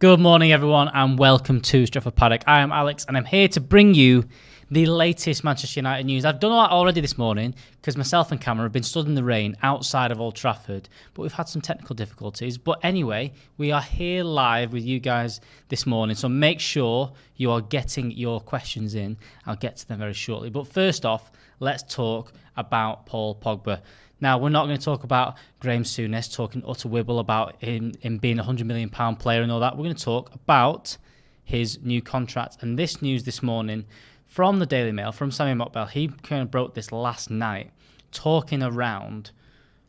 Good morning, everyone, and welcome to Stretford Paddock. I am Alex, and I'm here to bring you the latest Manchester United news. I've done a lot already this morning because myself and Cameron have been stood in the rain outside of Old Trafford, but we've had some technical difficulties. But anyway, we are here live with you guys this morning, so make sure you are getting your questions in. I'll get to them very shortly. But first off, let's talk about Paul Pogba. Now, we're not going to talk about Graham Souness talking utter wibble about him being a £100 million player and all that. We're going to talk about his new contract. And this news this morning from the Daily Mail, from Sammy Mokbel, he kind of broke this last night, talking around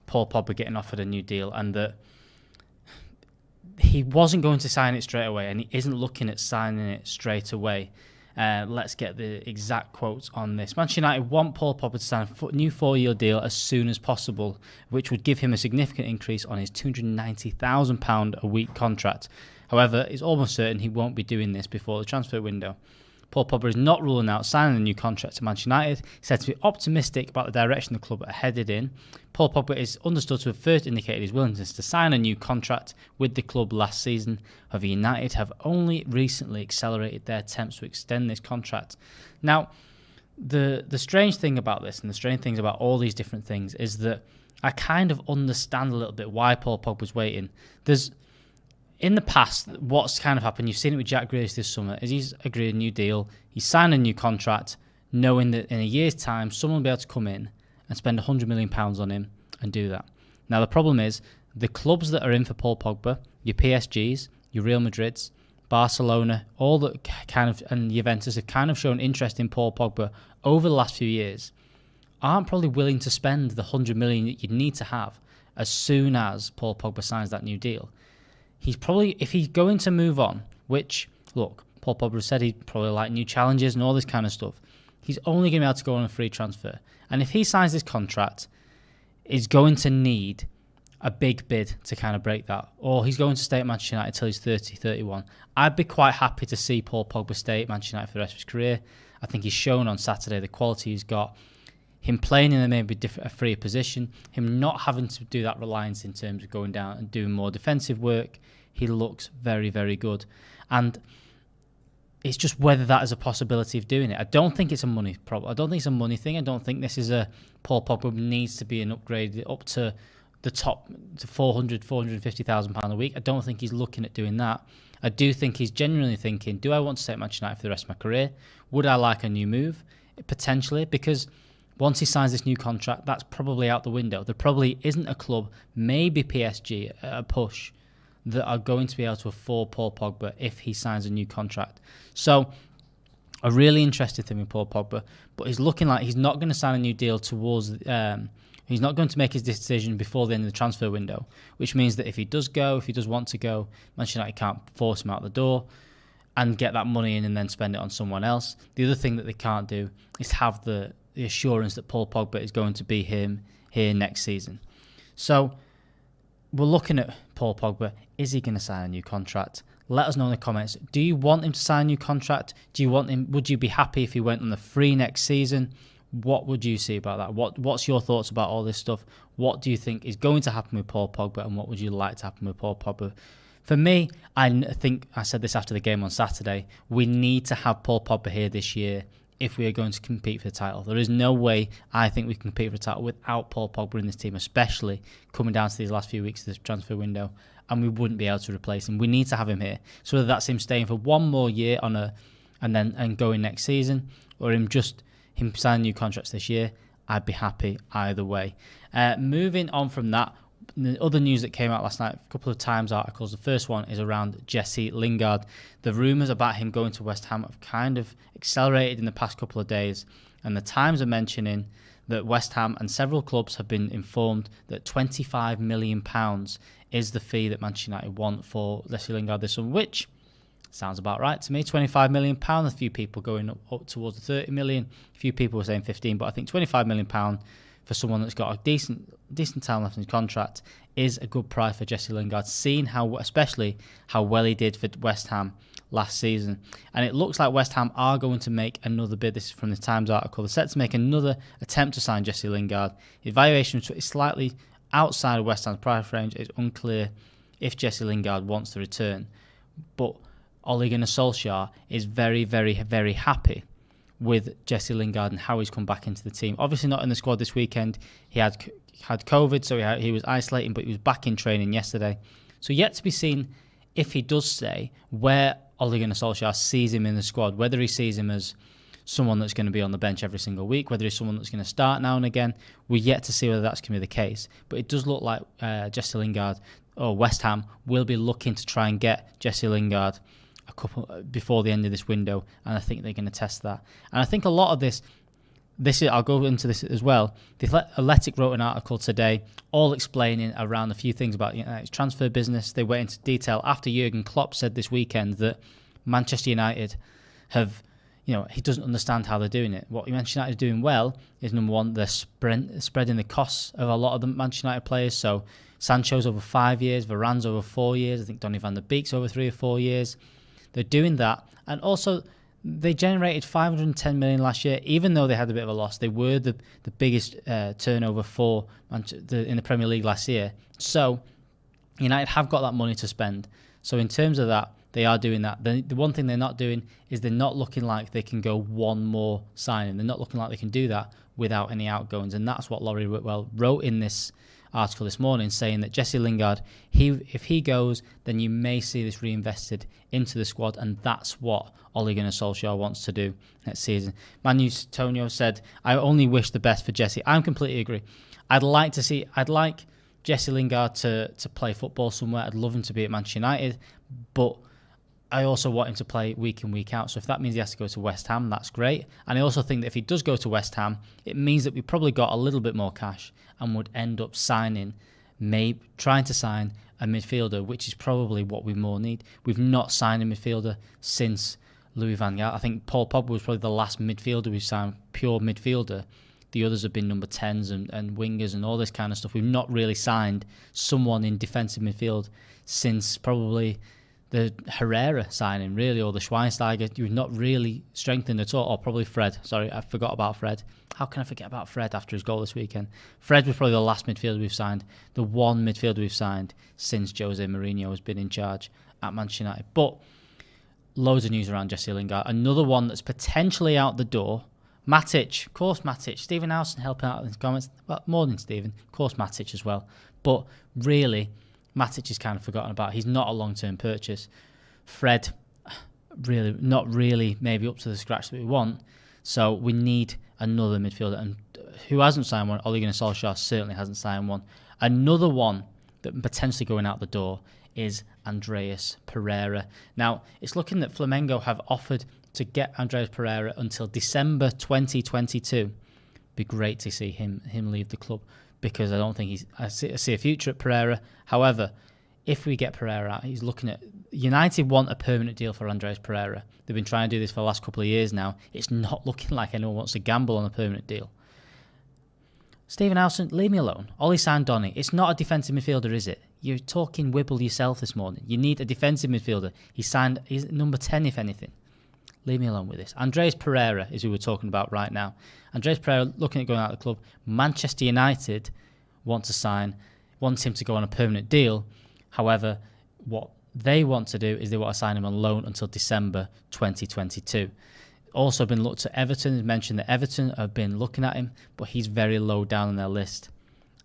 Paul Pogba getting offered a new deal and that he wasn't going to sign it straight away and he isn't looking at signing it straight away. Let's get the exact quotes on this. Manchester United want Paul Pogba to sign a new 4-year deal as soon as possible, which would give him a significant increase on his £290,000 a week contract. However, it's almost certain he won't be doing this before the transfer window. Paul Pogba is not ruling out signing a new contract to Manchester United. He said to be optimistic about the direction the club are headed in. Paul Pogba is understood to have first indicated his willingness to sign a new contract with the club last season. However, United have only recently accelerated their attempts to extend this contract. Now, the strange thing about this and the strange things about all these different things is that I kind of understand a little bit why Paul Pogba's waiting. In the past, what's kind of happened, you've seen it with Jack Grealish this summer, is he's agreed a new deal, he's signed a new contract, knowing that in a year's time, someone will be able to come in and spend £100 million on him and do that. Now, the problem is, the clubs that are in for Paul Pogba, your PSGs, your Real Madrids, Barcelona, all that kind of, and Juventus have kind of shown interest in Paul Pogba over the last few years, aren't probably willing to spend the £100 million that you'd need to have as soon as Paul Pogba signs that new deal. He's probably, if he's going to move on, which, look, Paul Pogba said he'd probably like new challenges and all this kind of stuff, he's only going to be able to go on a free transfer. And if he signs this contract, he's going to need a big bid to kind of break that. Or he's going to stay at Manchester United until he's 30, 31. I'd be quite happy to see Paul Pogba stay at Manchester United for the rest of his career. I think he's shown on Saturday the quality he's got. Him playing in a maybe a freer position, him not having to do that reliance in terms of going down and doing more defensive work, he looks very, very good. And it's just whether that is a possibility of doing it. I don't think it's a money problem. I don't think it's a money thing. I don't think this is a Paul Pogba needs to be an upgrade up to the top to £450,000 a week. I don't think he's looking at doing that. I do think he's genuinely thinking, do I want to stay at Manchester United for the rest of my career? Would I like a new move? Potentially, because once he signs this new contract, that's probably out the window. There probably isn't a club, maybe PSG at a push, that are going to be able to afford Paul Pogba if he signs a new contract. So, a really interested thing with Paul Pogba, but he's looking like he's not going to sign a new deal towards... he's not going to make his decision before the end of the transfer window, which means that if he does want to go, Manchester United can't force him out the door and get that money in and then spend it on someone else. The other thing that they can't do is have the assurance that Paul Pogba is going to be here next season. So we're looking at Paul Pogba. Is he going to sign a new contract? Let us know in the comments. Do you want him to sign a new contract? Would you be happy if he went on the free next season? What would you see about that? What's your thoughts about all this stuff? What do you think is going to happen with Paul Pogba, and what would you like to happen with Paul Pogba? For me, I think I said this after the game on Saturday, we need to have Paul Pogba here this year if we are going to compete for the title. There is no way I think we can compete for the title without Paul Pogba in this team, especially coming down to these last few weeks of this transfer window, and we wouldn't be able to replace him. We need to have him here. So whether that's him staying for one more year and going next season, or him signing new contracts this year, I'd be happy either way. Moving on from that, the other news that came out last night, a couple of Times articles. The first one is around Jesse Lingard. The rumours about him going to West Ham have kind of accelerated in the past couple of days, and the Times are mentioning that West Ham and several clubs have been informed that £25 million is the fee that Manchester United want for Jesse Lingard this summer, which sounds about right to me. £25 million, a few people going up towards the 30 million, a few people were saying 15, but I think £25 million for someone that's got a decent time left in his contract is a good price for Jesse Lingard, seeing especially how well he did for West Ham last season. And it looks like West Ham are going to make another bid. This is from the Times article. They're set to make another attempt to sign Jesse Lingard. His valuation is slightly outside of West Ham's price range. It's unclear if Jesse Lingard wants to return. But Ole Gunnar Solskjaer is very, very, very happy with Jesse Lingard and how he's come back into the team. Obviously not in the squad this weekend. He had COVID, so he was isolating, but he was back in training yesterday. So yet to be seen if he does stay, where Ole Gunnar Solskjaer sees him in the squad, whether he sees him as someone that's going to be on the bench every single week, whether he's someone that's going to start now and again. We're yet to see whether that's going to be the case. But it does look like Jesse Lingard or West Ham will be looking to try and get Jesse Lingard a couple before the end of this window, and I think they're going to test that. And I think a lot of this is, I'll go into this as well. The Athletic wrote an article today, all explaining around a few things about its transfer business. They went into detail after Jurgen Klopp said this weekend that Manchester United have, he doesn't understand how they're doing it. What Manchester United are doing well is, number one, they're spreading the costs of a lot of the Manchester United players. So Sancho's over 5 years, Varane's over 4 years. I think Donny van der Beek's over 3 or 4 years. They're doing that. And also, they generated 510 million last year, even though they had a bit of a loss. They were the biggest turnover for in the Premier League last year. So United have got that money to spend. So in terms of that, they are doing that. The one thing they're not doing is they're not looking like they can go one more signing. They're not looking like they can do that without any outgoings. And that's what Laurie Whitwell wrote in this article this morning, saying that Jesse Lingard, if he goes, then you may see this reinvested into the squad, and that's what Ole Gunnar Solskjaer wants to do next season. Manu's Tonio said, I only wish the best for Jesse. I completely agree. I'd like Jesse Lingard to play football somewhere. I'd love him to be at Manchester United, but I also want him to play week in, week out. So if that means he has to go to West Ham, that's great. And I also think that if he does go to West Ham, it means that we probably got a little bit more cash and would end up trying to sign a midfielder, which is probably what we more need. We've not signed a midfielder since Louis van Gaal. I think Paul Pogba was probably the last midfielder we've signed, pure midfielder. The others have been number 10s and wingers and all this kind of stuff. We've not really signed someone in defensive midfield since probably the Herrera signing, really, or the Schweinsteiger. You've not really strengthened at all. Or probably Fred. Sorry, I forgot about Fred. How can I forget about Fred after his goal this weekend? Fred was probably the last midfielder we've signed, the one midfielder we've signed since Jose Mourinho has been in charge at Manchester United. But loads of news around Jesse Lingard. Another one that's potentially out the door. Matic, of course Matic. Stephen Howson helping out in his comments. Well, morning, Stephen. Of course Matic as well. But really, Matic is kind of forgotten about. He's not a long-term purchase. Fred, really, not really maybe up to the scratch that we want. So we need another midfielder. And who hasn't signed one? Ole Gunnar Solskjaer certainly hasn't signed one. Another one that potentially going out the door is Andreas Pereira. Now, it's looking that Flamengo have offered to get Andreas Pereira until December 2022. Be great to see him leave the club, because I don't think I see a future at Pereira. However, if we get Pereira out, he's looking at... United want a permanent deal for Andreas Pereira. They've been trying to do this for the last couple of years now. It's not looking like anyone wants to gamble on a permanent deal. Stephen Howson, leave me alone. Ollie signed Donny. It's not a defensive midfielder, is it? You're talking Wibble yourself this morning. You need a defensive midfielder. He's number 10, if anything. Leave me alone with this. Andreas Pereira is who we're talking about right now. Andreas Pereira looking at going out of the club. Manchester United want him to go on a permanent deal. However, what they want to do is they want to sign him on loan until December 2022. Also been looked at Everton. It's mentioned that Everton have been looking at him, but he's very low down on their list.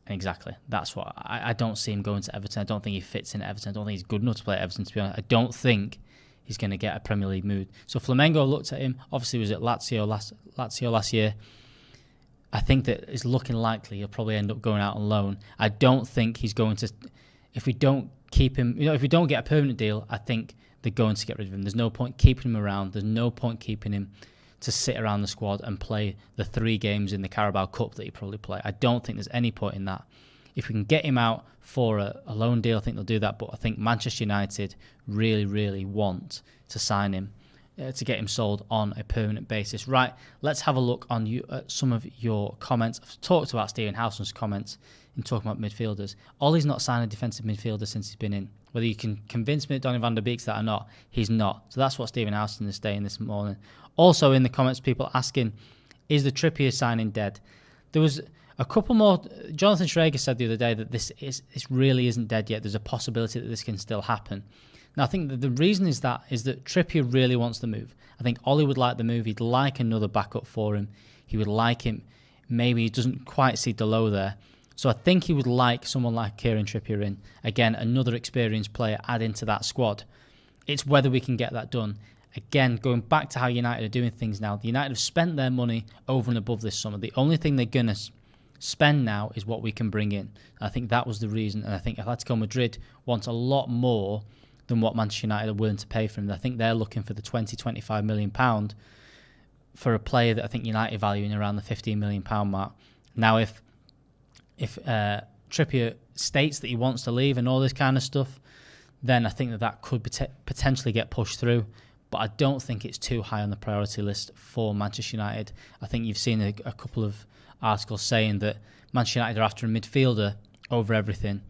And exactly, that's what I don't see him going to Everton. I don't think he fits in Everton. I don't think he's good enough to play at Everton, to be honest. I don't think he's going to get a Premier League move. So Flamengo looked at him. Obviously, he was at Lazio last year. I think that it's looking likely he'll probably end up going out on loan. I don't think he's going to... If we don't keep him... if we don't get a permanent deal, I think they're going to get rid of him. There's no point keeping him around. There's no point keeping him to sit around the squad and play the 3 games in the Carabao Cup that he probably play. I don't think there's any point in that. If we can get him out for a loan deal, I think they'll do that. But I think Manchester United really, really want to sign him, to get him sold on a permanent basis. Right, let's have a look on some of your comments. I've talked about Stephen Howson's comments in talking about midfielders. Ollie's not signed a defensive midfielder since he's been in. Whether you can convince me that Donny van der Beek's that or not, he's not. So that's what Stephen Howson is saying this morning. Also in the comments, people asking, is the Trippier signing dead? There was A couple more. Jonathan Schrager said the other day that this really isn't dead yet. There's a possibility that this can still happen. Now, I think that the reason is that Trippier really wants the move. I think Ollie would like the move. He'd like another backup for him. He would like him. Maybe he doesn't quite see Dalot there. So I think he would like someone like Kieran Trippier in. Again, another experienced player add into that squad. It's whether we can get that done. Again, going back to how United are doing things now, the United have spent their money over and above this summer. The only thing they're going to spend now is what we can bring in. I think that was the reason, and I think Atletico Madrid wants a lot more than what Manchester United are willing to pay for him. I think they're looking for the £20-25 million for a player that I think United valuing around the £15 million mark. Now, if Trippier states that he wants to leave and all this kind of stuff, then I think that could potentially get pushed through. But I don't think it's too high on the priority list for Manchester United. I think you've seen a couple of articles saying that Manchester United are after a midfielder over everything.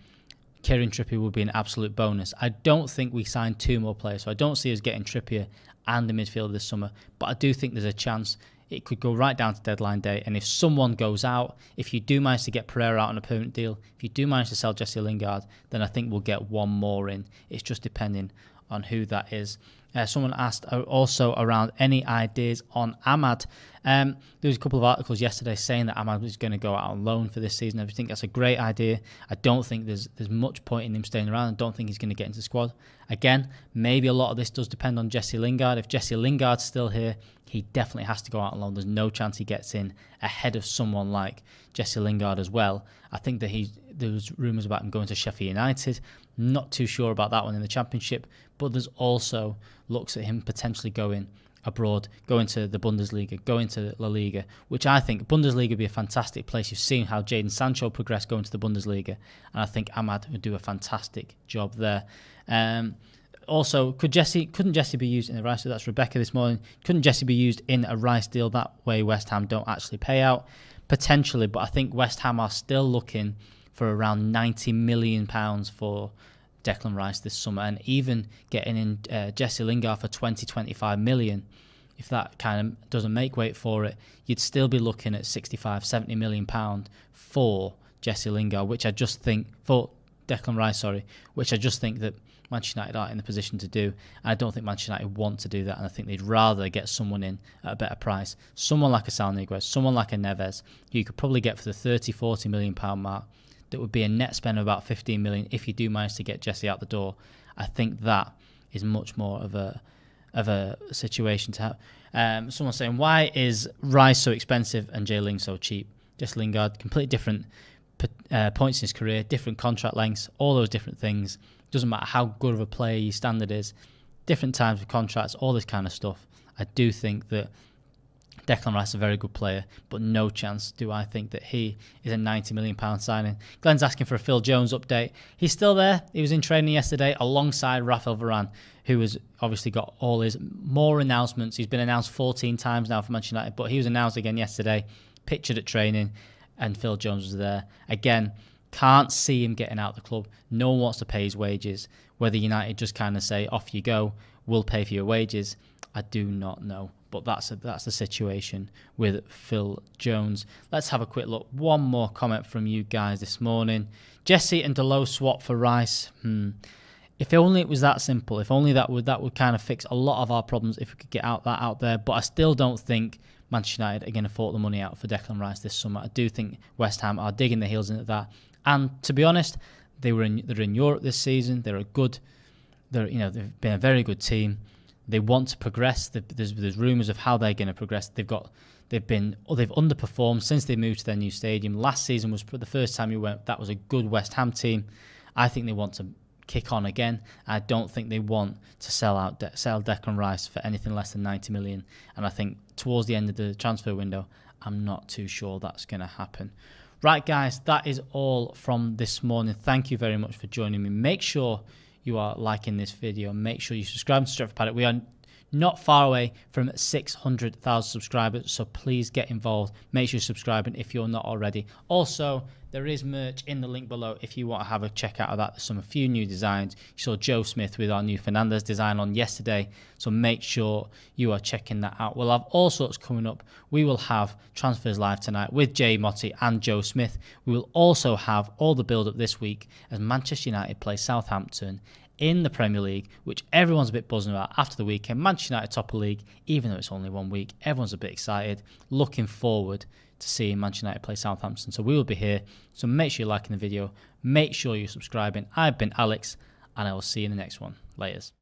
Kieran Trippier would be an absolute bonus. I don't think we signed 2 more players, so I don't see us getting Trippier and a midfielder this summer. But I do think there's a chance it could go right down to deadline day. And if someone goes out, if you do manage to get Pereira out on a permanent deal, if you do manage to sell Jesse Lingard, then I think we'll get one more in. It's just depending on who that is. Someone asked also around any ideas on Ahmad. There was a couple of articles yesterday saying that Ahmad was going to go out on loan for this season. I think that's a great idea. I don't think there's much point in him staying around. I don't think he's going to get into the squad. Again, maybe a lot of this does depend on Jesse Lingard. If Jesse Lingard's still here, he definitely has to go out on loan. There's no chance he gets in ahead of someone like Jesse Lingard as well. I think that there was rumours about him going to Sheffield United. Not too sure about that one in the Championship, but there's also looks at him potentially going abroad, going to the Bundesliga, going to La Liga, which I think Bundesliga would be a fantastic place. You've seen how Jadon Sancho progressed going to the Bundesliga, and I think Ahmad would do a fantastic job there. Also, couldn't Jesse be used in a Rice? So that's Rebecca this morning. Couldn't Jesse be used in a Rice deal? That way West Ham don't actually pay out? Potentially, but I think West Ham are still looking for around £90 million for Declan Rice this summer, and even getting in Jesse Lingard for 20-25 million, if that kind of doesn't make weight for it, you'd still be looking at 65-70 million pound for Jesse Lingard, which I just think for Declan Rice, which I just think that Manchester United aren't in the position to do. And I don't think Manchester United want to do that, and I think they'd rather get someone in at a better price, someone like a Sal Niguez, someone like a Neves, who you could probably get for the 30-40 million pound mark. That would be a net spend of about 15 million if you do manage to get Jesse out the door. I think that is much more of a situation to have. Someone saying, why is Rice so expensive and Jay Ling so cheap? Jesse Lingard, completely different points in his career, different contract lengths, all those different things. Doesn't matter how good of a player your standard is, different times of contracts, all this kind of stuff. I do think that Declan Rice is a very good player, but no chance do I think that he is a £90 million signing. Glenn's asking for a Phil Jones update. He's still there. He was in training yesterday alongside Rafael Varane, who has obviously got all his more announcements. He's been announced 14 times now for Manchester United, but he was announced again yesterday, pictured at training, and Phil Jones was there. Again, can't see him getting out of the club. No one wants to pay his wages. Whether United just kind of say, off you go, we'll pay for your wages, I do not know. But that's the situation with Phil Jones. Let's have a quick look. One more comment from you guys this morning. Jesse and Dalot swap for Rice. If only it was that simple. If only that would kind of fix a lot of our problems if we could get that out there. But I still don't think Manchester United are going to fork the money out for Declan Rice this summer. I do think West Ham are digging their heels into that. And to be honest, they're in Europe this season. They've been a very good team. They want to progress. There's rumours of how they're going to progress. They've underperformed since they moved to their new stadium. Last season was the first time you went. That was a good West Ham team. I think they want to kick on again. I don't think they want to sell Declan Rice for anything less than 90 million. And I think towards the end of the transfer window, I'm not too sure that's going to happen. Right, guys, that is all from this morning. Thank you very much for joining me. Make sure you are liking this video. Make sure you subscribe to Stretford Paddock. We are not far away from 600,000 subscribers, so please get involved. Make sure you're subscribing if you're not already. Also, there is merch in the link below if you want to have a check out of that. There's a few new designs. You saw Joe Smith with our new Fernandez design on yesterday, so make sure you are checking that out. We'll have all sorts coming up. We will have transfers live tonight with Jay Motti and Joe Smith. We will also have all the build-up this week as Manchester United play Southampton in the Premier League, which everyone's a bit buzzing about after the weekend. Manchester United top of the league, even though it's only 1 week. Everyone's a bit excited, looking forward to seeing Manchester United play Southampton. So we will be here. So make sure you're liking the video. Make sure you're subscribing. I've been Alex, and I will see you in the next one. Laters.